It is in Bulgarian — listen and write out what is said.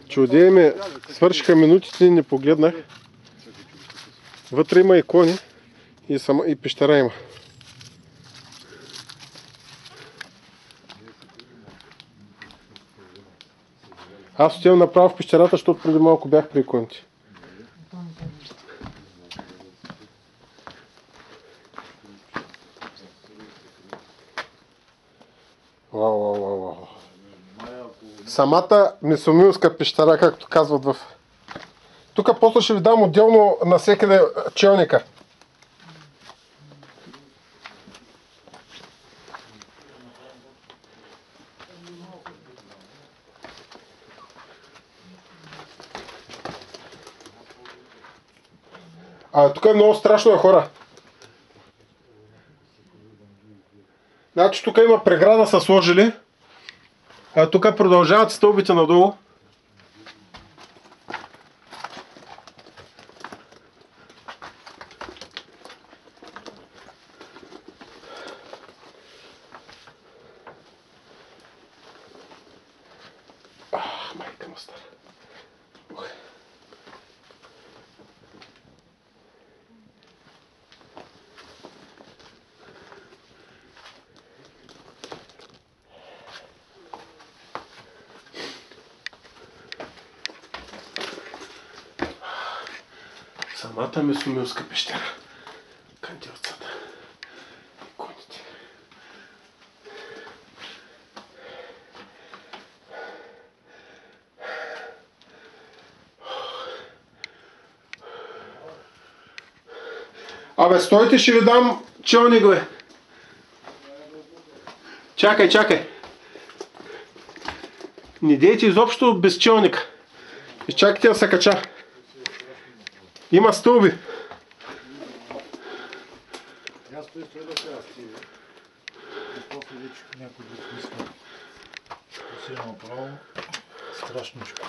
Чудея ми, свършиха минутите, не погледнах. Вътре има икони и пещера има. Аз отивам направо в пещерата, защото преди малко бях при иконите. Вау. Самата Месомилска пещера, както казват в... Тук после ще ви дам отделно навсекъде челника. Тук е много страшно, хора. Значи тук има преграда са сложили. Тук продължават стълбите надолу. Майка му стара. Самата Месомилска пещера. Кандилцата. Иконите. Абе, стойте, ще ви дам челник, бе. Чакай. Не дейте изобщо без челника. Изчакайте да се кача. Има стълби. Аз стои следващия стига. И после вече някой друг мисля. Сега направо страшничко.